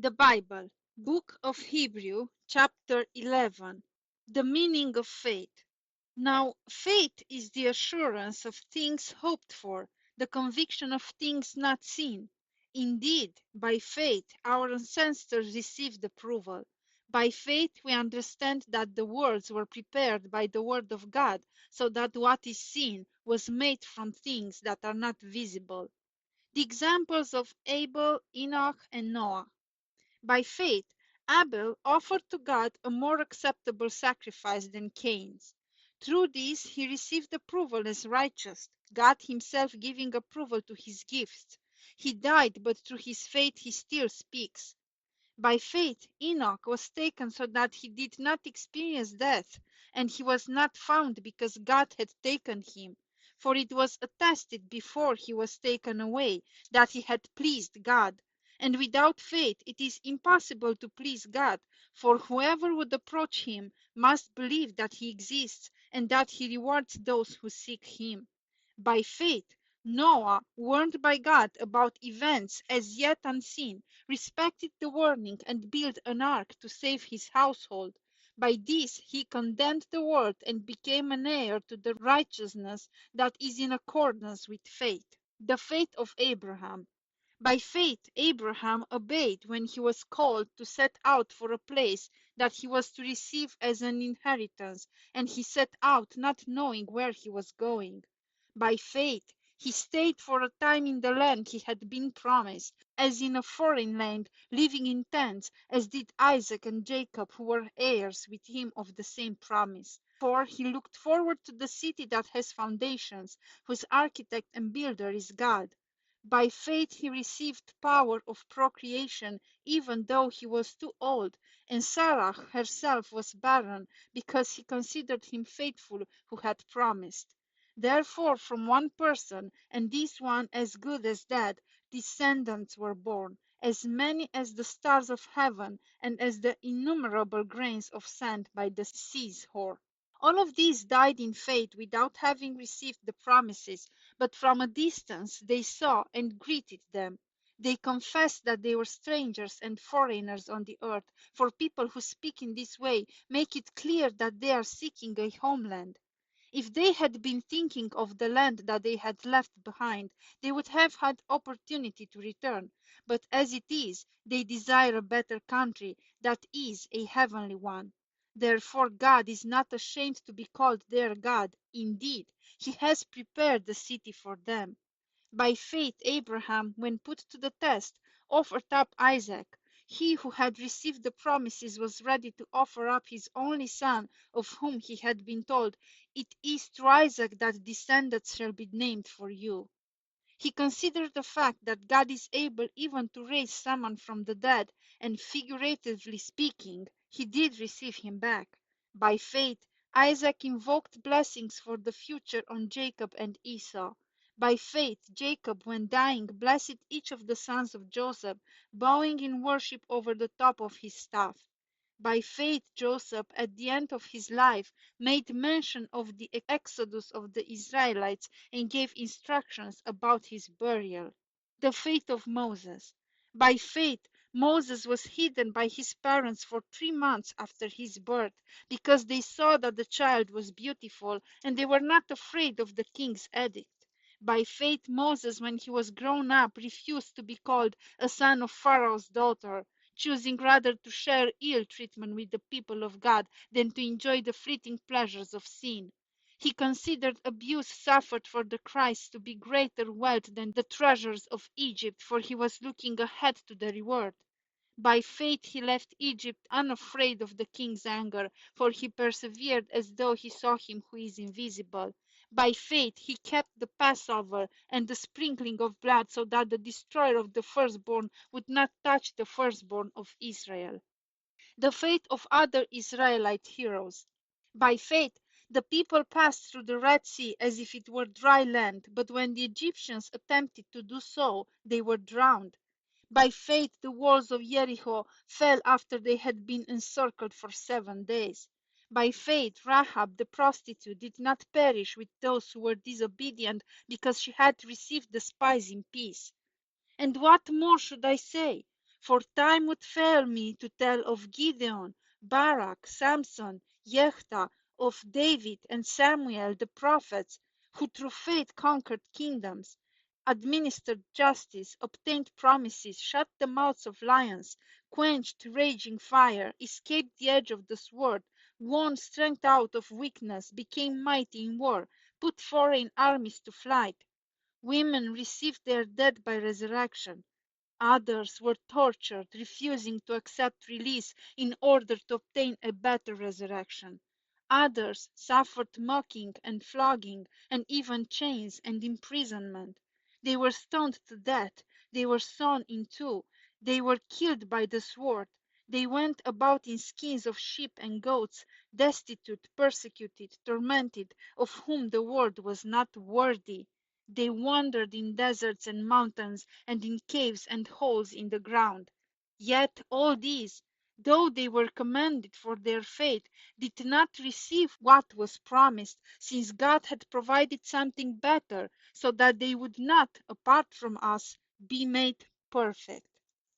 The Bible, Book of Hebrew, chapter 11. The meaning of faith. Now, faith is the assurance of things hoped for, the conviction of things not seen. Indeed, by faith our ancestors received approval. By faith we understand that the worlds were prepared by the word of God, so that what is seen was made from things that are not visible. The examples of Abel, Enoch, and Noah. By faith, Abel offered to God a more acceptable sacrifice than Cain's. Through this, he received approval as righteous, God himself giving approval to his gifts. He died, but through his faith he still speaks. By faith, Enoch was taken so that he did not experience death, and he was not found because God had taken him. For it was attested before he was taken away that he had pleased God. And without faith it is impossible to please God, for whoever would approach him must believe that he exists and that he rewards those who seek him. By faith, Noah, warned by God about events as yet unseen, respected the warning and built an ark to save his household. By this he condemned the world and became an heir to the righteousness that is in accordance with faith. The faith of Abraham. By faith Abraham obeyed when he was called to set out for a place that he was to receive as an inheritance, and he set out not knowing where he was going. By faith he stayed for a time in the land he had been promised, as in a foreign land, living in tents, as did Isaac and Jacob, who were heirs with him of the same promise. For he looked forward to the city that has foundations, whose architect and builder is God. By faith he received power of procreation, even though he was too old, and Sarah herself was barren, because he considered him faithful who had promised. Therefore from one person, and this one as good as dead, descendants were born, as many as the stars of heaven, and as the innumerable grains of sand by the seashore. All of these died in faith without having received the promises, but from a distance they saw and greeted them. They confessed that they were strangers and foreigners on the earth, for people who speak in this way make it clear that they are seeking a homeland. If they had been thinking of the land that they had left behind, they would have had opportunity to return. But as it is, they desire a better country, that is, a heavenly one. Therefore God is not ashamed to be called their God. Indeed, he has prepared the city for them. By faith Abraham, when put to the test, offered up Isaac. He who had received the promises was ready to offer up his only son, of whom he had been told, "It is through Isaac that descendants shall be named for you." He considered the fact that God is able even to raise someone from the dead, and figuratively speaking, he did receive him back. By faith, Isaac invoked blessings for the future on Jacob and Esau. By faith, Jacob, when dying, blessed each of the sons of Joseph, bowing in worship over the top of his staff. By faith Joseph, at the end of his life, made mention of the exodus of the Israelites and gave instructions about his burial. The faith of Moses. By faith Moses was hidden by his parents for 3 months after his birth, because they saw that the child was beautiful, and they were not afraid of the king's edict. By faith Moses, when he was grown up, refused to be called a son of Pharaoh's daughter, choosing rather to share ill treatment with the people of God than to enjoy the fleeting pleasures of sin. He considered abuse suffered for the Christ to be greater wealth than the treasures of Egypt, for he was looking ahead to the reward. By faith he left Egypt unafraid of the king's anger, for he persevered as though he saw him who is invisible. By faith he kept the Passover and the sprinkling of blood, so that the destroyer of the firstborn would not touch the firstborn of Israel. The faith of other Israelite heroes. By faith the people passed through the Red Sea as if it were dry land, but when the Egyptians attempted to do so, they were drowned. By faith the walls of Jericho fell after they had been encircled for 7 days. By faith Rahab the prostitute did not perish with those who were disobedient, because she had received the spies in peace. And what more should I say? For time would fail me to tell of Gideon, Barak, Samson, Jephthah, of David and Samuel the prophets, who through faith conquered kingdoms, administered justice, obtained promises, shut the mouths of lions, quenched raging fire, escaped the edge of the sword, won strength out of weakness, became mighty in war, put foreign armies to flight. Women received their dead by resurrection. Others were tortured, refusing to accept release in order to obtain a better resurrection. Others suffered mocking and flogging, and even chains and imprisonment. They were stoned to death, they were sawn in two, they were killed by the sword. They went about in skins of sheep and goats, destitute, persecuted, tormented, of whom the world was not worthy. They wandered in deserts and mountains, and in caves and holes in the ground. Yet all these, though they were commended for their faith, did not receive what was promised, since God had provided something better, so that they would not, apart from us, be made perfect.